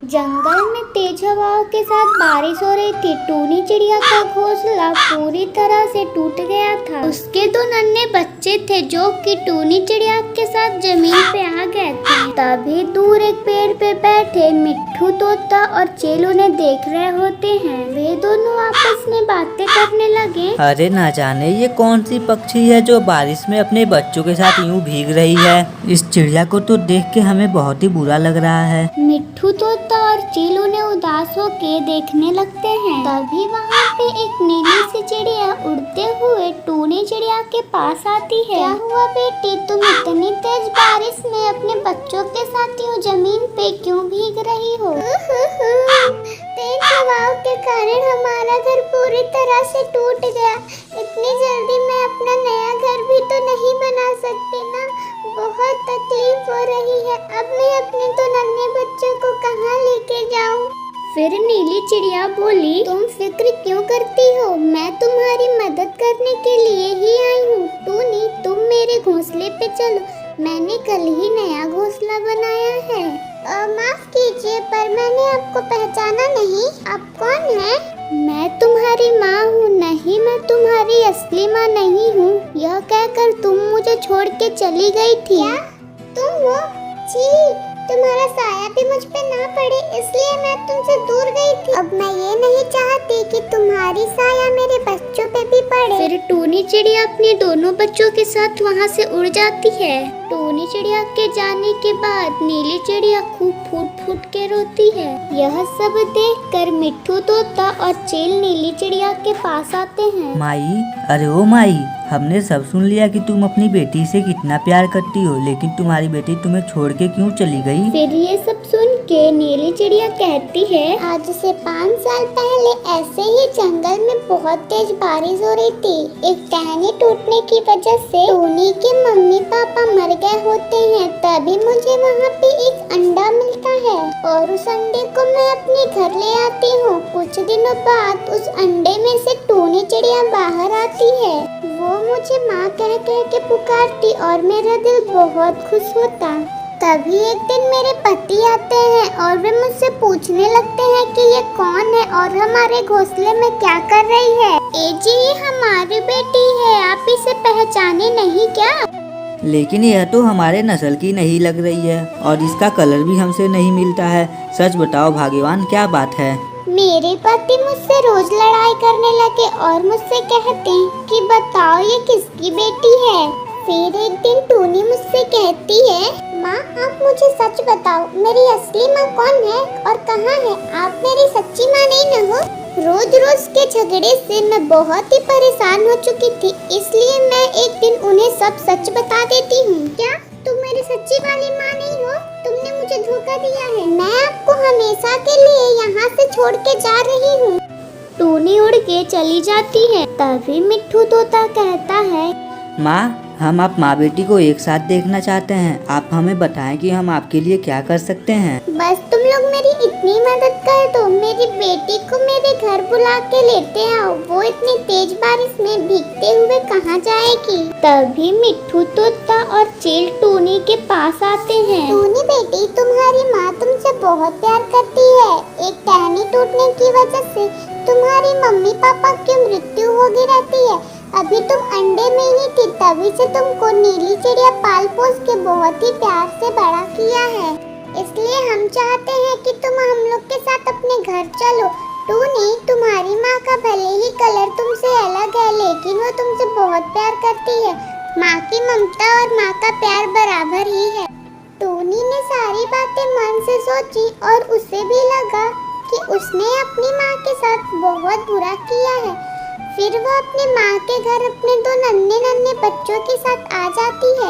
जंगल में तेज हवाओं के साथ बारिश हो रही थी। टूनी चिड़िया का घोंसला पूरी तरह से टूट गया था। उसके दो नन्हे बच्चे थे जो कि टूनी चिड़िया के साथ जमीन पे आ गए थे। तभी दूर एक पेड़ पे बैठे मिट्ठू तोता और चील उन्हें देख रहे होते हैं। वे दोनों आपस में बातें करने लगे। अरे ना जाने ये कौन सी पक्षी है जो बारिश में अपने बच्चों के साथ यूं भीग रही है। इस चिड़िया को तो देख के हमें बहुत ही बुरा लग रहा है। मिट्ठू तोता और चील उन्हें उदास होके देखने लगते हैं। तभी वहाँ पे एक नीली सी चिड़िया उड़ते हुए टूनी चिड़िया के पास आती है। क्या हुआ बेटी, तुम इतनी तेज बारिश में अपने बच्चों के साथ यूं जमीन पे क्यों भीग रही हो? तेज हवाओं के कारण हमारा घर पूरी तरह से टूट गया। इतनी जल्दी मैं अपना नया घर भी तो नहीं बना सकती ना। बहुत तकलीफ हो रही है। अब मैं अपने तो नन्हे बच्चों को कहाँ लेके जाऊँ? फिर नीली चिड़िया बोली, तुम फिक्र क्यों करती हो? मैं तुम्हारी मदद करने के लिए ही आई हूँ। टूनी, तुम मेरे घोंसले पे चलो। मैंने कल ही नया घोंसला बनाया है। माफ कीजिए, पर मैंने आपको पहचाना नहीं। आप कौन है? मैं तुम्हारी माँ हूँ। नहीं, मैं तुम्हारी असली माँ नहीं हूँ। यह कहकर तुम मुझे छोड़ के चली गई थी। क्या तुम हो? छी, तुम्हारा साया भी मुझ पे ना पड़े इसलिए मैं तुमसे दूर गई थी। अब मैं ये नहीं चाहती कि तुम्हारी साया मेरे बच्चों पे भी पड़े। फिर टूनी चिड़िया अपने दोनों बच्चों के साथ वहाँ से उड़ जाती है। टूनी चिड़िया के जाने के बाद नीली चिड़िया खूब फूट फूट के रोती है। यह सब देखकर मिट्ठू तोता और चील नीली चिड़िया के पास आते हैं। माई, अरे ओ माई, हमने सब सुन लिया कि तुम अपनी बेटी से कितना प्यार करती हो, लेकिन तुम्हारी बेटी तुम्हें छोड़ के क्यों चली गई? फिर ये सब सुन के नीली चिड़िया कहती है, आज से 5 साल पहले ऐसे ही जंगल में बहुत तेज बारिश हो रही थी। एक टहनी टूटने की वजह से टूनी के मम्मी पापा मर गए होते हैं। तभी मुझे वहाँ पे एक अंडा मिलता है और उस अंडे को मैं अपने घर ले आती हूँ। कुछ दिनों बाद उस अंडे में से टूनी चिड़िया बाहर आती है। वो मुझे माँ कह कह के पुकारती और मेरा दिल बहुत खुश होता। तभी एक दिन मेरे पति आते हैं और वे मुझसे पूछने लगते हैं कि ये कौन है और हमारे घोंसले में क्या कर रही है। ए जी, ये हमारी बेटी है, आप इसे पहचाने नहीं क्या? लेकिन यह तो हमारे नस्ल की नहीं लग रही है और इसका कलर भी हमसे नहीं मिलता है। सच बताओ भाग्यवान, क्या बात है? मेरे पति मुझसे रोज लड़ाई करने लगे और मुझसे कहते कि बताओ ये किसकी बेटी है। फिर एक दिन टूनी मुझसे कहती है, माँ आप मुझे सच बताओ, मेरी असली माँ कौन है और कहाँ है? आप मेरी सच्ची माँ नहीं न हो? रोज रोज के झगड़े से मैं बहुत ही परेशान हो चुकी थी, इसलिए मैं एक दिन उन्हें सब सच बता देती हूँ। क्या तुम मेरी सच्ची वाली माँ नहीं हो? तुमने मुझे धोखा दिया है। मैं आपको हमेशा के लिए यहाँ से छोड़ के जा रही हूँ। टूनी उड़ के चली जाती है। तभी मिट्ठू तोता कहता है, माँ, हम आप माँ बेटी को एक साथ देखना चाहते हैं। आप हमें बताएं कि हम आपके लिए क्या कर सकते हैं। बस तुम लोग मेरी इतनी मदद कर दो, मेरी बेटी को मेरे घर बुला के लेते आओ। वो इतनी तेज बारिश में भीगते हुए कहाँ जाएगी? तभी मिट्ठू तोता और चील टूनी के पास आते हैं। टूनी बेटी, तुम्हारी माँ तुमसे बहुत प्यार करती है। एक टहनी टूटने की वजह से तुम्हारी मम्मी पापा की मृत्यु होगी रहती है। अभी तुम अंडे में ही थी, तभी से तुमको नीली चिड़िया पाल पोस के बहुत ही प्यार से बड़ा किया है। इसलिए हम चाहते हैं कि तुम हम लोग के साथ अपने घर चलो। टूनी, तुम्हारी माँ का भले ही कलर तुमसे अलग है, लेकिन वो तुमसे बहुत प्यार करती है। माँ की ममता और माँ का प्यार बराबर ही है। टूनी ने सारी बातें मन से सोची और उसे भी लगा कि उसने अपनी माँ के साथ बहुत बुरा किया है। फिर वो अपने माँ के घर अपने 2 नन्हे नन्हे बच्चों के साथ आ जाती है।